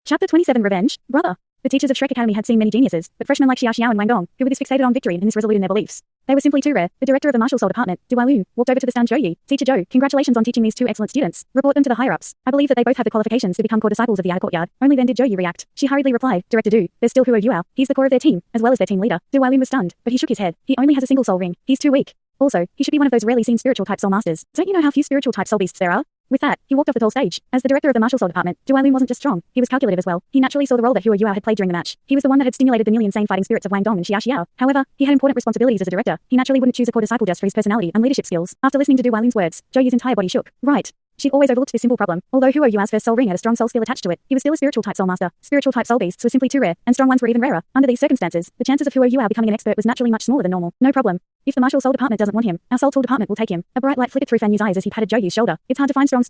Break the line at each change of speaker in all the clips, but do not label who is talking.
Chapter 27 Revenge, Brother. The teachers of Shrek Academy had seen many geniuses, but freshmen like Xiaoxiao and Wang Dong, who were this fixated on victory and this resolute in their beliefs. They were simply too rare. The director of the Martial Soul Department, Douluo, walked over to the stand. Zhouyi, Teacher Zhou, congratulations on teaching these two excellent students. Report them to the higher-ups. I believe that they both have the qualifications to become core disciples of the outer courtyard. Only then did Zhouyi react. She hurriedly replied, Director Du, there's still Huo Yuao. He's the core of their team, as well as their team leader. Douluo was stunned, but he shook his head. He only has a single soul ring. He's too weak. Also, he should be one of those rarely seen spiritual type soul masters. Don't you know how few spiritual type soul beasts there are? With that, he walked off the tall stage. As the director of the Martial Soul Department, Douluo wasn't just strong, he was calculative as well. He naturally saw the role that Huo Yuao had played during the match. He was the one that had stimulated the nearly insane fighting spirits of Wang Dong and Xiaoxiao. However, he had important responsibilities as a director. He naturally wouldn't choose a core disciple just for his personality and leadership skills. After listening to Douluo's words, Zhouyi's entire body shook. Right. She'd always overlooked this simple problem. Although Huo Yuao's first soul ring had a strong soul skill attached to it, he was still a spiritual type soul master. Spiritual type soul beasts were simply too rare, and strong ones were even rarer. Under these circumstances, the chances of Huo Yuao becoming an expert was naturally much smaller than normal. No problem. If the Martial Soul Department doesn't want him, our Soul Tool Department will take him. A bright light flickered through Fan Yu's eyes as he patted Zhouyi's shoulder. It's hard to find strong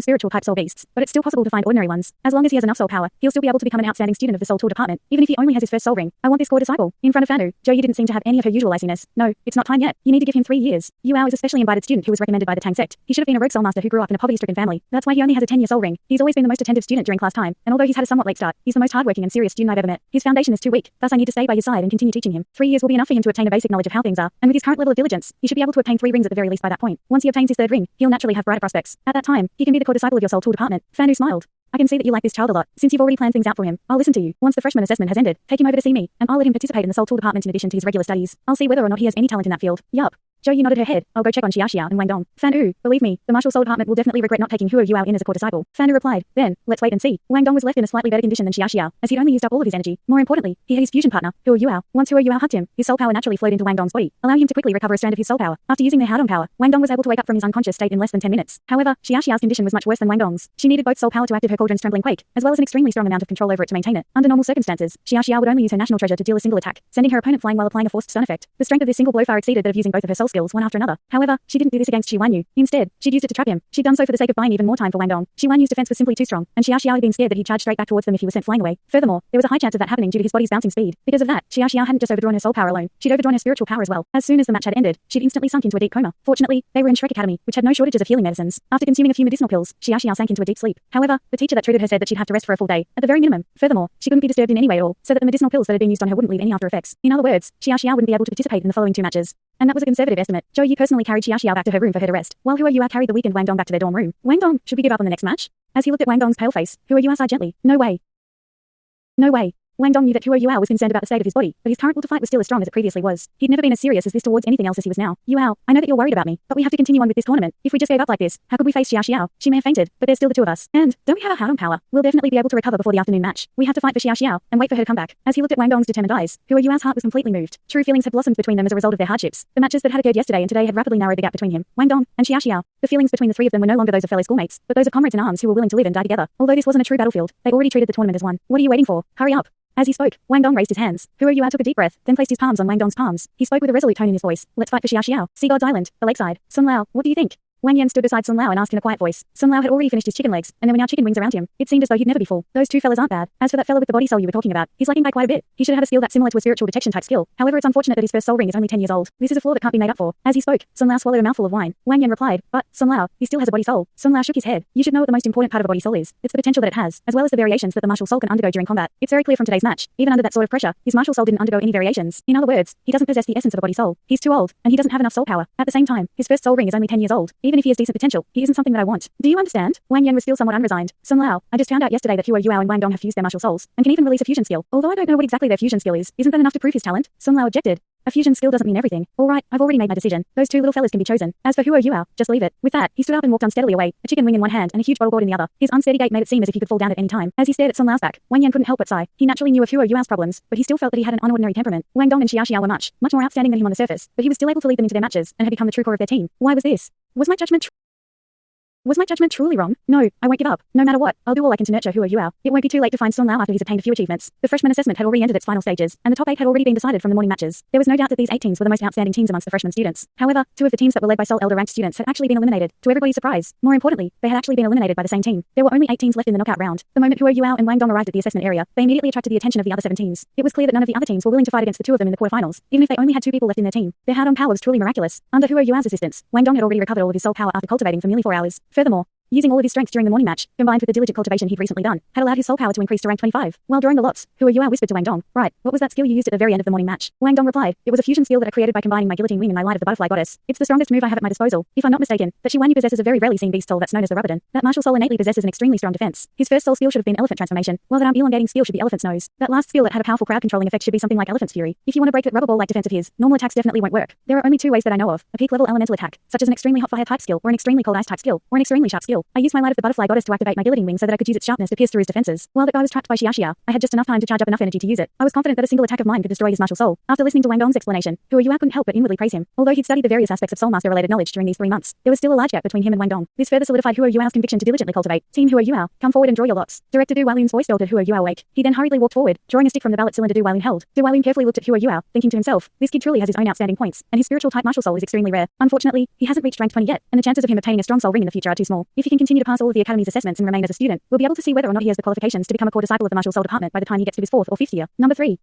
spiritual type soul beasts, but it's still possible to find ordinary ones. As long as he has enough soul power, he'll still be able to become an outstanding student of the Soul Tool Department, even if he only has his first soul ring. I want this core disciple. In front of Fanu, Zhouyi didn't seem to have any of her usual iciness. No, it's not time yet. You need to give him 3 years. Yuao is a specially invited student who was recommended by the Tang sect. He should have been a rogue soul master who grew up in a poverty-stricken family. That's why he only has a 10-year soul ring. He's always been the most attentive student during class time, and although he's had a somewhat late start, he's the most hardworking and serious student I've ever met. His foundation is too weak, thus I need to stay by his side and continue teaching him. 3 years will be enough for him to obtain a basic knowledge of how things are, and with his current level of diligence, he should be able to obtain 3 rings at the very least by that point. Once he obtains his 3rd ring, he'll naturally have brighter prospects. At that time, he can be the core disciple of your Soul Tool Department. Fanu smiled. I can see that you like this child a lot. Since you've already planned things out for him, I'll listen to you. Once the freshman assessment has ended, take him over to see me, and I'll let him participate in the Soul Tool Department in addition to his regular studies. I'll see whether or not he has any talent in that field. Yup. Zhouyi nodded her head. I'll go check on Xiaoxiao and Wang Dong. Fan believe me, the Martial Soul Department will definitely regret not taking Huo Yuao in as a core disciple. Fan replied, then, let's wait and see. Wang Dong was left in a slightly better condition than Xiaoxiao, as he'd only used up all of his energy. More importantly, he had his fusion partner, Huo Yuao. Once Huo Yuao hugged him, his soul power naturally flowed into Wang Dong's body, allowing him to quickly recover a strand of his soul power. After using their Haodong power, Wang Dong was able to wake up from his unconscious state in less than 10 minutes. However, Xiaoxiao's condition was much worse than Wang Dong's. She needed both soul power to activate her cauldron's trembling quake, as well as an extremely strong amount of control over it to maintain it. Under normal circumstances, Xiaoxiao would only use her national treasure to deal a single attack, sending her opponent flying while applying a forced stun effect. The strength of this single blow far exceeded that of using both of her soul skills one after another. However, she didn't do this against Xi Wanyu. Instead, she'd used it to trap him. She'd done so for the sake of buying even more time for Wang Dong. Xi Wanyu's defense was simply too strong, and Xiaoxiao had been scared that he'd charge straight back towards them if he was sent flying away. Furthermore, there was a high chance of that happening due to his body's bouncing speed. Because of that, Xiaoxiao hadn't just overdrawn her soul power alone. She'd overdrawn her spiritual power as well. As soon as the match had ended, she'd instantly sunk into a deep coma. Fortunately, they were in Shrek Academy, which had no shortages of healing medicines. After consuming a few medicinal pills, Xiaoxiao sank into a deep sleep. However, the teacher that treated her said that she'd have to rest for a full day, at the very minimum. Furthermore, she couldn't be disturbed in any way at all, so that the medicinal pills that had been used on her wouldn't leave any after effects. In other words, Xiaoxiao wouldn't be able to participate in the following 2 matches. And that was a conservative estimate. Zhouyi personally carried Xiaoxiao back to her room for her to rest, while Huo Yuao carried the weakened Wang Dong back to their dorm room. Wang Dong, should we give up on the next match? As he looked at Wang Dong's pale face, Huo Yuao sighed gently. No way. No way. Wang Dong knew that Huo Yuao was concerned about the state of his body, but his current will to fight was still as strong as it previously was. He'd never been as serious as this towards anything else as he was now. Yuao, I know that you're worried about me, but we have to continue on with this tournament. If we just gave up like this, how could we face Xiaoxiao? She may have fainted, but there's still the 2 of us. And, don't we have a Haodong power? We'll definitely be able to recover before the afternoon match. We have to fight for Xiaoxiao, and wait for her to come back. As he looked at Wang Dong's determined eyes, Huo Yuao's heart was completely moved. True feelings had blossomed between them as a result of their hardships. The matches that had occurred yesterday and today had rapidly narrowed the gap between him, Wang Dong, and Xiaoxiao. The feelings between the 3 of them were no longer those of fellow schoolmates, but those of comrades in arms who were willing to live and die together. Although this wasn't a true battlefield, they already treated the tournament as one. What are you waiting for? Hurry up. As he spoke, Wang Dong raised his hands. Huo Yuao took a deep breath, then placed his palms on Wang Dong's palms. He spoke with a resolute tone in his voice. Let's fight for Xiaoxiao. Sea God's Island, the lakeside. Sun Lao, what do you think? Wang Yan stood beside Sun Lao and asked in a quiet voice. Sun Lao had already finished his chicken legs, and there were now chicken wings around him. It seemed as though he'd never be full. Those 2 fellas aren't bad. As for that fella with the body soul you were talking about, he's lacking by quite a bit. He should have a skill that's similar to a spiritual detection type skill. However, it's unfortunate that his first soul ring is only 10 years old. This is a flaw that can't be made up for. As he spoke, Sun Lao swallowed a mouthful of wine. Wang Yan replied, but, Sun Lao, he still has a body soul. Sun Lao shook his head. You should know what the most important part of a body soul is. It's the potential that it has, as well as the variations that the martial soul can undergo during combat. It's very clear from today's match. Even under that sort of pressure, his martial soul didn't undergo any variations. In other words, he doesn't possess the essence of a body soul. He's too old, and he doesn't have enough soul power. At the same time, his first soul ring is only 10 years old. Even if he has decent potential, he isn't something that I want. Do you understand? Wang Yan was still somewhat unresigned. Sun Lao, I just found out yesterday that Huo Yuao and Wang Dong have fused their martial souls, and can even release a fusion skill. Although I don't know what exactly their fusion skill is, isn't that enough to prove his talent? Sun Lao objected. A fusion skill doesn't mean everything. Alright, I've already made my decision. Those 2 little fellas can be chosen. As for Huo Yuao, just leave it. With that, he stood up and walked unsteadily away, a chicken wing in one hand and a huge bottle gourd in the other. His unsteady gait made it seem as if he could fall down at any time. As he stared at Sun Lao's back, Wang Yan couldn't help but sigh. He naturally knew of Huo Yuao's problems, but he still felt that he had an unordinary temperament. Wang Dong and Xiaoxiao were much more outstanding than him on the surface, but he was still able to lead them into their matches and had become the true core of their team. Why was this? Was my judgment truly wrong? No, I won't give up. No matter what, I'll do all I can to nurture Huo Yuao. It won't be too late to find Sun Lao after he's obtained a few achievements. The freshman assessment had already entered its final stages, and the top 8 had already been decided from the morning matches. There was no doubt that these 8 teams were the most outstanding teams amongst the freshman students. However, 2 of the teams that were led by Soul Elder ranked students had actually been eliminated. To everybody's surprise, more importantly, they had actually been eliminated by the same team. There were only 8 teams left in the knockout round. The moment Huo Yuao and Wang Dong arrived at the assessment area, they immediately attracted the attention of the other 7 teams. It was clear that none of the other teams were willing to fight against the 2 of them in the quarterfinals, even if they only had 2 people left in their team. Their Haodong power was truly miraculous. Under Huo Yuao's assistance, Wang Dong had already recovered all of his soul power after cultivating for merely 4 hours. Furthermore, Using all of his strength during the morning match, combined with the diligent cultivation he'd recently done, had allowed his soul power to increase to rank 25. While drawing the lots, Hua Yuao whispered to Wang Dong, "Right, what was that skill you used at the very end of the morning match?" Wang Dong replied, "It was a fusion skill that I created by combining my guillotine wing and my light of the butterfly goddess. It's the strongest move I have at my disposal. If I'm not mistaken, that Shiwanyu possesses a very rarely seen beast soul that's known as the Rubberden. That martial soul innately possesses an extremely strong defense. His first soul skill should have been elephant transformation, while that arm elongating skill should be elephant's nose. That last skill that had a powerful crowd controlling effect should be something like elephant's fury. If you want to break that rubber ball like defense of his, normal attacks definitely won't work. There are only two ways that I know of: a peak level elemental attack, such as an extremely hot fire type skill, or an extremely cold ice type skill, or an extremely sharp skill. I used my light of the butterfly goddess to activate my guillotine wing so that I could use its sharpness to pierce through his defenses. While that guy was trapped by Xiaoxiao, I had just enough time to charge up enough energy to use it. I was confident that a single attack of mine could destroy his martial soul." After listening to Wang Dong's explanation, Hua Yuao couldn't help but inwardly praise him. Although he'd studied the various aspects of soulmaster-related knowledge during these 3 months, there was still a large gap between him and Wang Dong. This further solidified Hua Yuao's conviction to diligently cultivate. "Team Hua Yuao, come forward and draw your lots." Director Du Wailun's voice altered Hua Yuao awake. He then hurriedly walked forward, drawing a stick from the ballot cylinder Du Wailun held. Du Wailun carefully looked at Hua Yuao, thinking to himself, "This kid truly has his own outstanding points, and his spiritual type martial soul is extremely rare. Unfortunately, he hasn't reached rank 20 yet, and the chances of him obtaining a strong soul ring in the future are too small. If he can continue to pass all of the academy's assessments and remain as a student, we'll be able to see whether or not he has the qualifications to become a core disciple of the martial soul department by the time he gets to his 4th or 5th year." Number 3.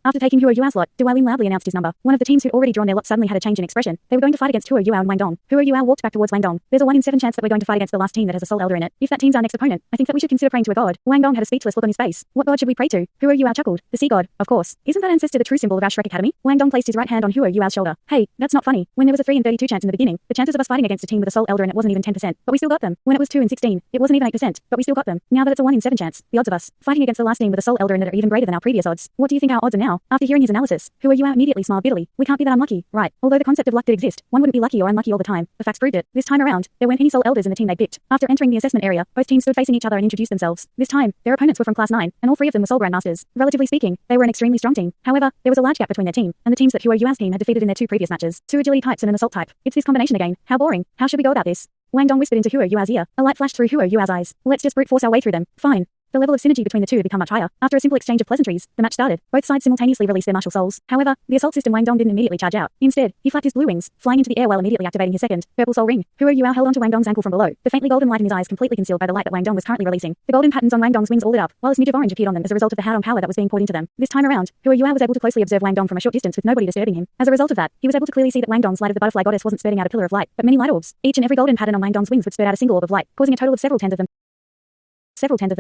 After taking Hua Yuao's lot, Du Wailun loudly announced his number. One of the teams who'd already drawn their lot suddenly had a change in expression. They were going to fight against Hua Yuao and Wang Dong. Hua Yuao walked back towards Wang Dong. "There's a 1 in 7 chance that we're going to fight against the last team that has a soul elder in it. If that team's our next opponent, I think that we should consider praying to a god." Wang Dong had a speechless look on his face. "What god should we pray to?" Hua Yuao chuckled. "The sea god, of course. Isn't that ancestor the true symbol of our Shrek Academy?" Wang Dong placed his right hand on Hua Yuao's shoulder. "Hey, that's not funny. When there was a 3 in 32 chance in the beginning, the chances of us fighting against a team with a soul elder in it wasn't even 10%, but we still got them. When it was 2 in 16, it wasn't even 8%, but we still got them. Now that it's a 1 in 7 chance, the odds of us fighting against the last team with a soul elder in it are even greater than our previous odds. What do you think our odds are now?" After hearing his analysis, Hua Yuao immediately smiled bitterly. "We can't be that unlucky, right? Although the concept of luck did exist, one wouldn't be lucky or unlucky all the time. The facts proved it. This time around, there weren't any soul elders in the team they picked." After entering the assessment area, both teams stood facing each other and introduced themselves. This time, their opponents were from Class 9, and all 3 of them were soul grandmasters. Relatively speaking, they were an extremely strong team. However, there was a large gap between their team and the teams that Hua Yuao's team had defeated in their 2 previous matches. 2 agility types and an assault type. It's this combination again. How boring. How should we go about this? Wang Dong whispered into Hua Yuao's ear. A light flashed through Hua Yuao's eyes. "Let's just brute force our way through them. Fine." The level of synergy between the two had become much higher. After a simple exchange of pleasantries, the match started. Both sides simultaneously released their martial souls. However, the assault system Wang Dong didn't immediately charge out. Instead, he flapped his blue wings, flying into the air while immediately activating his second, purple soul ring. Hua Yuao held onto Wang Dong's ankle from below, the faintly golden light in his eyes completely concealed by the light that Wang Dong was currently releasing. The golden patterns on Wang Dong's wings all lit up, while a smidge of orange appeared on them as a result of the hard-on power that was being poured into them. This time around, Hua Yuao was able to closely observe Wang Dong from a short distance with nobody disturbing him. As a result of that, he was able to clearly see that Wang Dong's light of the butterfly goddess wasn't spurting out a pillar of light, but many light orbs. Each and every golden pattern on Wang Dong's wings would spurt out a single orb of light, causing a total of several tens of them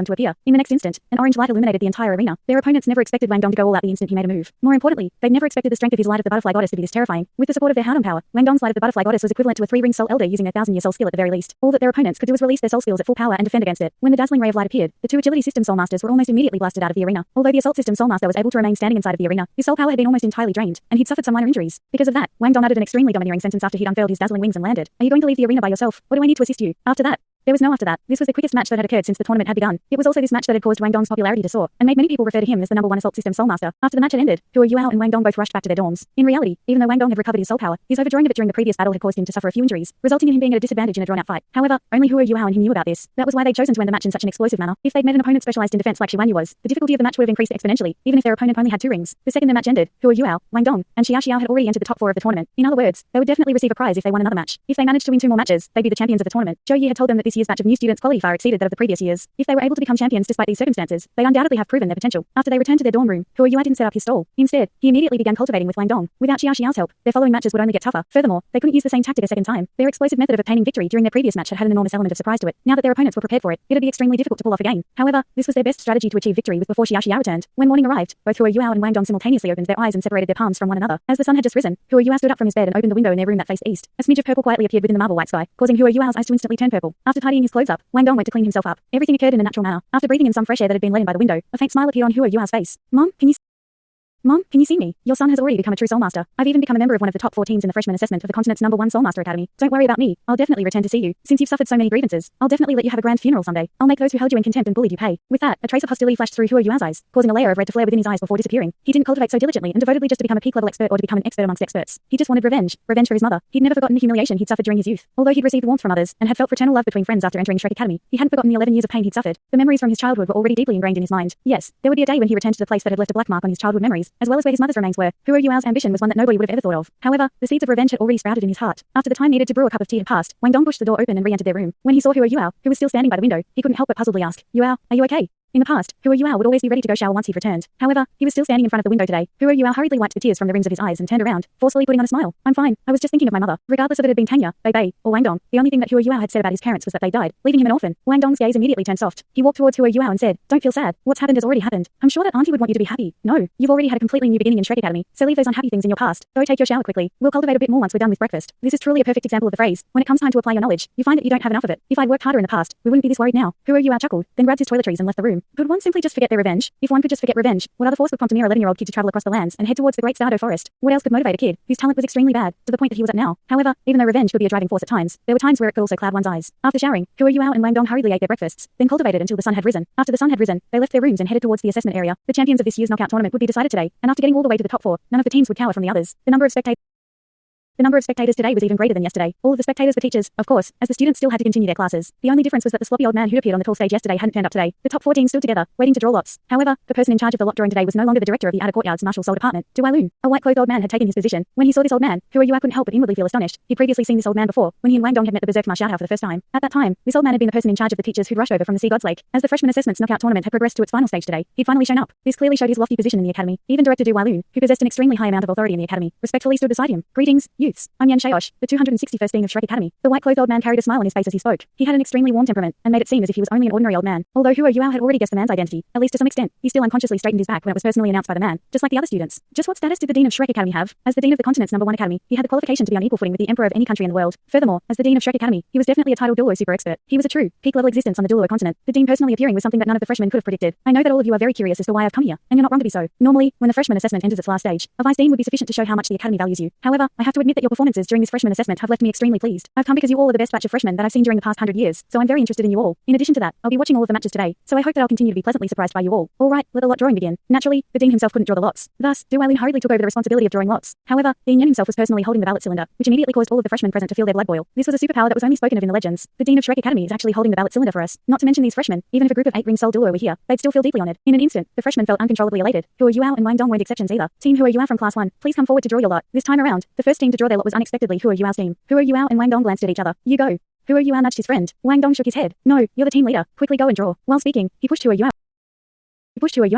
to appear. In the next instant, an orange light illuminated the entire arena. Their opponents never expected Wang Dong to go all out the instant he made a move. More importantly, they'd never expected the strength of his light of the butterfly goddess to be this terrifying. With the support of their Howdon power, Wang Dong's light of the butterfly goddess was equivalent to a 3-ring soul elder using their 1,000-year soul skill at the very least. All that their opponents could do was release their soul skills at full power and defend against it. When the dazzling ray of light appeared, the 2 agility system soul masters were almost immediately blasted out of the arena. Although the assault system soul master was able to remain standing inside of the arena, his soul power had been almost entirely drained, and he'd suffered some minor injuries. Because of that, Wang Dong uttered an extremely domineering sentence after he'd unfurled his dazzling wings and landed. "Are you going to leave the arena by yourself, or do I need to assist you?" After that, there was no after that. This was the quickest match that had occurred since the tournament had begun. It was also this match that had caused Wang Dong's popularity to soar, and made many people refer to him as the #1 assault system soul master. After the match had ended, Hua Yuao and Wang Dong both rushed back to their dorms. In reality, even though Wang Dong had recovered his soul power, his overdrawing of it during the previous battle had caused him to suffer a few injuries, resulting in him being at a disadvantage in a drawn-out fight. However, only Hua Yuao and him knew about this. That was why they'd chosen to end the match in such an explosive manner. If they'd met an opponent specialized in defense like Shiwanyu was, the difficulty of the match would have increased exponentially, even if their opponent only had 2 rings. The second the match ended, Hua Yuao, Wang Dong, and Xiaoxiao had already entered the top 4 of the tournament. In other words, they would definitely receive a prize if they won another match. If they managed to win 2 more matches, they'd be the champions of the tournament. Zhou Yi had told them that this year's batch of new students' quality far exceeded that of the previous years. If they were able to become champions despite these circumstances, they undoubtedly have proven their potential. After they returned to their dorm room, Hua Yuao didn't set up his stall. Instead, he immediately began cultivating with Wang Dong. Without Xiaoxiao's help, their following matches would only get tougher. Furthermore, they couldn't use the same tactic a second time. Their explosive method of obtaining victory during their previous match had an enormous element of surprise to it. Now that their opponents were prepared for it, it'd be extremely difficult to pull off again. However, this was their best strategy to achieve victory with before Xiaoxiao returned. When morning arrived, both Hua Yuao and Wang Dong simultaneously opened their eyes and separated their palms from one another. As the sun had just risen, Hua Yuao stood up from his bed and opened the window in their room that faced east. A smidge of purple quietly appeared within the marble white sky, causing Hua Yuao's eyes to instantly turn purple. After tidying his clothes up, Wang Dong went to clean himself up. Everything occurred in a natural manner. After breathing in some fresh air that had been let in by the window, a faint smile appeared on Hua Yuao's face. Mom, can you see me? Your son has already become a true soul master. I've even become a member of one of the top 4 teams in the freshman assessment of the continent's #1 soul master academy. Don't worry about me. I'll definitely return to see you. Since you've suffered so many grievances, I'll definitely let you have a grand funeral someday. I'll make those who held you in contempt and bullied you pay." With that, a trace of hostility flashed through Hua Yuao's eyes, causing a layer of red to flare within his eyes before disappearing. He didn't cultivate so diligently and devotedly just to become a peak level expert or to become an expert amongst experts. He just wanted revenge. Revenge for his mother. He'd never forgotten the humiliation he'd suffered during his youth. Although he'd received warmth from others and had felt fraternal love between friends after entering Shrek Academy, he hadn't forgotten the 11 years of pain he'd suffered. The memories from his childhood were already deeply ingrained in his mind. Yes, there would be a day when he returned to the place that had left a black mark on his childhood memories, as well as where his mother's remains were. Hua Yuao's ambition was one that nobody would have ever thought of. However, the seeds of revenge had already sprouted in his heart. After the time needed to brew a cup of tea had passed, Wang Dong pushed the door open and re-entered their room. When he saw Hua Yuao, who was still standing by the window, he couldn't help but puzzledly ask, "Yuao, are you okay?" In the past, Huo Yuao would always be ready to go shower once he'd returned. However, he was still standing in front of the window today. Huo Yuao hurriedly wiped the tears from the rims of his eyes and turned around, forcefully putting on a smile. I'm fine. I was just thinking of my mother. Regardless of it had been Tanya, Bei Bei, or Wang Dong, the only thing that Huo Yuao had said about his parents was that they died, leaving him an orphan. Wang Dong's gaze immediately turned soft. He walked towards Huo Yuao and said, "Don't feel sad. What's happened has already happened. I'm sure that Auntie would want you to be happy. No, you've already had a completely new beginning in Shrek Academy, so leave those unhappy things in your past. Go take your shower quickly. We'll cultivate a bit more once we're done with breakfast." This is truly a perfect example of the phrase, when it comes time to apply your knowledge, you find that you don't have enough of it. If I'd worked harder in the past, we wouldn't be this worried now. Huo Yuao chuckled, then grabbed his toiletries and left the room. Could one simply just forget their revenge? If one could just forget revenge, what other force would prompt a mere 11-year-old kid to travel across the lands and head towards the great Sardo forest? What else could motivate a kid whose talent was extremely bad, to the point that he was at now? However, even though revenge could be a driving force at times, there were times where it could also cloud one's eyes. After showering, Huo Yuao and Wang Dong hurriedly ate their breakfasts, then cultivated until the sun had risen. After the sun had risen, they left their rooms and headed towards the assessment area. The champions of this year's knockout tournament would be decided today, and after getting all the way to the top 4, none of the teams would cower from the others. The number of spectators today was even greater than yesterday. All of the spectators were teachers, of course, as the students still had to continue their classes. The only difference was that the sloppy old man who'd appeared on the tall stage yesterday hadn't turned up today. The top 14 stood together, waiting to draw lots. However, the person in charge of the lot drawing today was no longer the director of the outer courtyard's martial soul department. Dalu, a white-clothed old man, had taken his position. When he saw this old man, Huo Yuao couldn't help but inwardly feel astonished. He'd previously seen this old man before, when he and Wang Dong had met the berserk Ma Xiaohao for the first time. At that time, this old man had been the person in charge of the teachers who'd rushed over from the Sea God's Lake. As the freshman assessments knockout tournament had progressed to its final stage today, he'd finally shown up. This clearly showed his lofty position in the academy. Even Director Du Walun, who possessed an extremely high amount of authority in the academy, respectfully stood beside him. "Greetings, youths. I'm Yan Shaosh, the 261st Dean of Shrek Academy." The white-clothed old man carried a smile on his face as he spoke. He had an extremely warm temperament, and made it seem as if he was only an ordinary old man. Although Huo Yuao had already guessed the man's identity, at least to some extent, he still unconsciously straightened his back when it was personally announced by the man, just like the other students. Just what status did the Dean of Shrek Academy have? As the Dean of the continent's #1 academy, he had the qualification to be on equal footing with the Emperor of any country in the world. Furthermore, as the Dean of Shrek Academy, he was definitely a titled Douluo super expert. He was a true, peak-level existence on the Douluo continent. The Dean personally appearing was something that none of the freshmen could have predicted. I know that all of you are very curious as to why I've come here, and you're not wrong to be so. Normally, when the freshman assessment enters its last stage, a vice dean would be sufficient to show how much the academy values you. However, I have to admit that your performances during this freshman assessment have left me extremely pleased. I've come because you all are the best batch of freshmen that I've seen during the past 100 years, so I'm very interested in you all. In addition to that, I'll be watching all of the matches today, so I hope that I'll continue to be pleasantly surprised by you all. Alright, let the lot drawing begin. Naturally, the Dean himself couldn't draw the lots. Thus, Du Walun hurriedly took over the responsibility of drawing lots. However, Dean Yan himself was personally holding the ballot cylinder, which immediately caused all of the freshmen present to feel their blood boil. This was a superpower that was only spoken of in the legends. The Dean of Shrek Academy is actually holding the ballot cylinder for us. Not to mention these freshmen, even if a group of 8 ring soul Douluo were here, they'd still feel deeply honored. In an instant, the freshmen felt uncontrollably elated. Huo Yuao and Wang Dong weren't exceptions either. Team Huo Yuao from Class 1, please come forward to draw your lot. This time around, the first team to draw their lot was unexpectedly Huo Yuao's team. Huo Yuao and Wang Dong glanced at each other. "You go." Huo Yuao nudged his friend. Wang Dong shook his head. "No, you're the team leader. Quickly go and draw." While speaking, he pushed Huo Yuao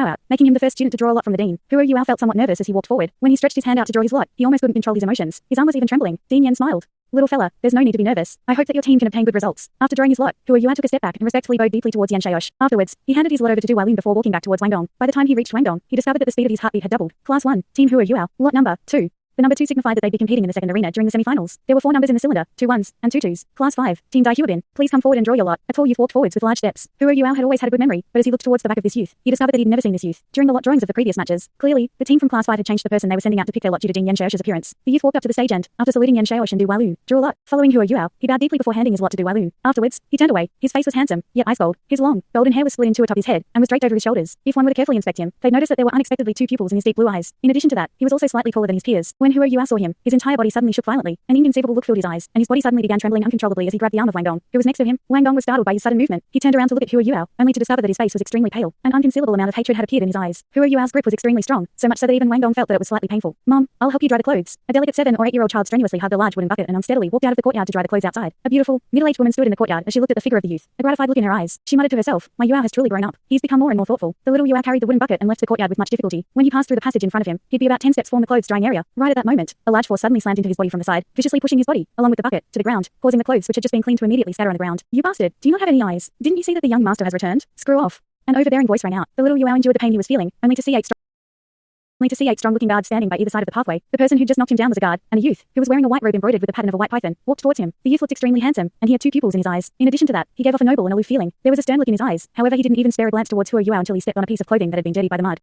out, making him the first student to draw a lot from the Dean. Huo Yuao felt somewhat nervous as he walked forward. When he stretched his hand out to draw his lot, he almost couldn't control his emotions. His arm was even trembling. Dean Yan smiled. "Little fella, there's no need to be nervous. I hope that your team can obtain good results." After drawing his lot, Huo Yuao took a step back and respectfully bowed deeply towards Yan Shaosh. Afterwards, he handed his lot over to Du Walun before walking back towards Wang Dong. By the time he reached Wang Dong, he discovered that the speed of his heartbeat had doubled. Class 1, Team Huo Yuao, lot number 2. The number 2 signified that they'd be competing in the second arena during the semi-finals. There were 4 numbers in the cylinder, 2 1s, and 2 2s. Class 5, Team Dai Huobin, please come forward and draw your lot. A tall youth walked forwards with large steps. Huo Yuao had always had a good memory, but as he looked towards the back of this youth, he discovered that he'd never seen this youth during the lot drawings of the previous matches. Clearly, the team from Class 5 had changed the person they were sending out to pick their lot due to Dean Yan Shaosh's appearance. The youth walked up to the stage and, after saluting Yan Shaosh and Du Walun, drew a lot. Following Huo Yuao, he bowed deeply before handing his lot to Du Walun. Afterwards, he turned away. His face was handsome, yet ice cold. His long, golden hair was split in two atop his head and was draped over his shoulders. If one were to carefully inspect him, they'd notice that there were unexpectedly 2 pupils in his deep blue eyes. In addition to that, he was also slightly taller than his peers. When Huo Yuao saw him, his entire body suddenly shook violently. An inconceivable look filled his eyes, and his body suddenly began trembling uncontrollably as he grabbed the arm of Wang Dong, who was next to him. Wang Dong was startled by his sudden movement. He turned around to look at Huo Yuao, only to discover that his face was extremely pale. An unconcealable amount of hatred had appeared in his eyes. Huo Yuao's grip was extremely strong, so much so that even Wang Dong felt that it was slightly painful. "Mom, I'll help you dry the clothes." A delicate 7 or 8-year-old child strenuously hugged a large wooden bucket and unsteadily walked out of the courtyard to dry the clothes outside. A beautiful, middle-aged woman stood in the courtyard as she looked at the figure of the youth, a gratified look in her eyes. She muttered to herself, "My Yuao has truly grown up. He's become more and more thoughtful." The little Yuao carried the wooden bucket and left the courtyard with much difficulty. When he passed through the passage in front of him, he'd be about 10 steps from the clothes drying area. Right at that moment, a large force suddenly slammed into his body from the side, viciously pushing his body, along with the bucket, to the ground, causing the clothes which had just been cleaned to immediately scatter on the ground. "You bastard, do you not have any eyes? Didn't you see that the young master has returned? Screw off." An overbearing voice rang out. The little Yuao endured the pain he was feeling, only to see 8 strong-looking guards standing by either side of the pathway. The person who just knocked him down was a guard, and a youth, who was wearing a white robe embroidered with the pattern of a white python, walked towards him. The youth looked extremely handsome, and he had 2 pupils in his eyes. In addition to that, he gave off a noble and aloof feeling. There was a stern look in his eyes, however he didn't even spare a glance towards Huo Yuao until he stepped on a piece of clothing that had been dirtied by the mud.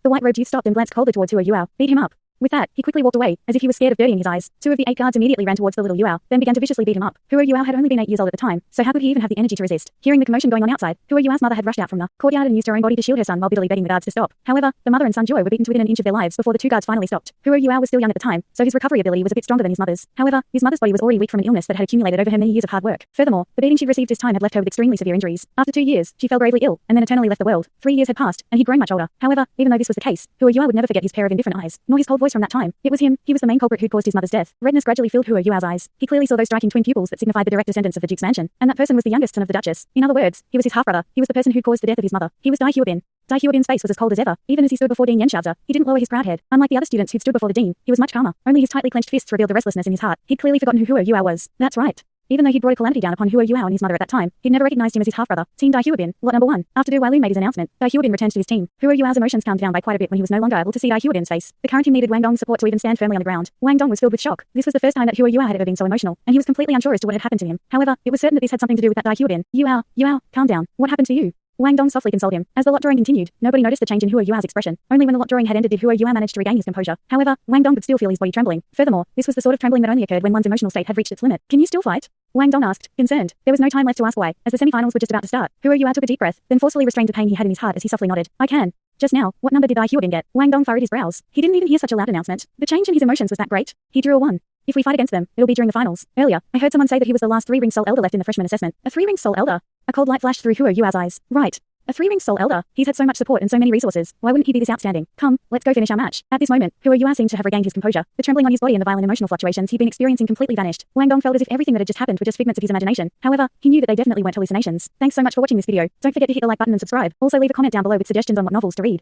The white-robed youth stopped and glanced coldly towards Huo Yuao. "Beat him up." With that, he quickly walked away, as if he was scared of dirtying his eyes. 2 of the 8 guards immediately ran towards the little Yuao, then began to viciously beat him up. Huo Yuao had only been 8 years old at the time, so how could he even have the energy to resist? Hearing the commotion going on outside, Huo Yuao's mother had rushed out from the courtyard and used her own body to shield her son while bitterly begging the guards to stop. However, the mother and son duo were beaten to within an inch of their lives before the 2 guards finally stopped. Huo Yuao was still young at the time, so his recovery ability was a bit stronger than his mother's. However, his mother's body was already weak from an illness that had accumulated over her many years of hard work. Furthermore, the beating she'd received this time had left her with extremely severe injuries. After 2 years, she fell gravely ill, and then eternally left the world. 3 years had passed, and he'd grown much older. However, even though this was the case, Huo Yuao would never forget his pair of indifferent eyes, nor his cold voice voice from that time. It was him. He was the main culprit who'd caused his mother's death. Redness gradually filled Huo Yuao's eyes. He clearly saw those striking twin pupils that signified the direct descendants of the Duke's mansion, and that person was the youngest son of the Duchess. In other words, he was his half-brother. He was the person who caused the death of his mother. He was Dai Huobin. Dai Huobin's face was as cold as ever. Even as he stood before Dean Yenxiaozi, he didn't lower his proud head. Unlike the other students who'd stood before the dean, he was much calmer. Only his tightly clenched fists revealed the restlessness in his heart. He'd clearly forgotten who Huo Yuao was. That's right. Even though he'd brought a calamity down upon Huo Yuao and his mother at that time, he'd never recognized him as his half-brother. Team Dai Huobin, lot number 1. After Douluo made his announcement, Dai Huobin returned to his team. Huo Yuao's emotions calmed down by quite a bit when he was no longer able to see Dai Huobin's face. The current team needed Wang Dong's support to even stand firmly on the ground. Wang Dong was filled with shock. This was the first time that Huo Yuao had ever been so emotional, and he was completely unsure as to what had happened to him. However, it was certain that this had something to do with that Dai Huobin. Yuao, calm down. What happened to you? Wang Dong softly consoled him. As the lot drawing continued, nobody noticed the change in Huo Yuao's expression. Only when the lot drawing had ended did Huo Yuao manage to regain his composure. However, Wang Dong could still feel his body trembling. Furthermore, this was the sort of trembling that only occurred when one's emotional state had reached its limit. Can you still fight? Wang Dong asked, concerned. There was no time left to ask why, as the semi-finals were just about to start. Huo Yuao took a deep breath, then forcefully restrained the pain he had in his heart as he softly nodded. I can. Just now, what number did Dai Huobin get? Wang Dong furrowed his brows. He didn't even hear such a loud announcement. The change in his emotions was that great. He drew a 1. If we fight against them, it'll be during the finals. Earlier, I heard someone say that he was the last 3-ring soul elder left in the freshman assessment. A 3-ring soul elder? A cold light flashed through Huo Yuao's eyes. Right. A 3-ring soul elder. He's had so much support and so many resources. Why wouldn't he be this outstanding? Come, let's go finish our match. At this moment, Huo Yuao seemed to have regained his composure. The trembling on his body and the violent emotional fluctuations he'd been experiencing completely vanished. Wang Dong felt as if everything that had just happened were just figments of his imagination. However, he knew that they definitely weren't hallucinations. Thanks so much for watching this video. Don't forget to hit the like button and subscribe. Also leave a comment down below with suggestions on what novels to read.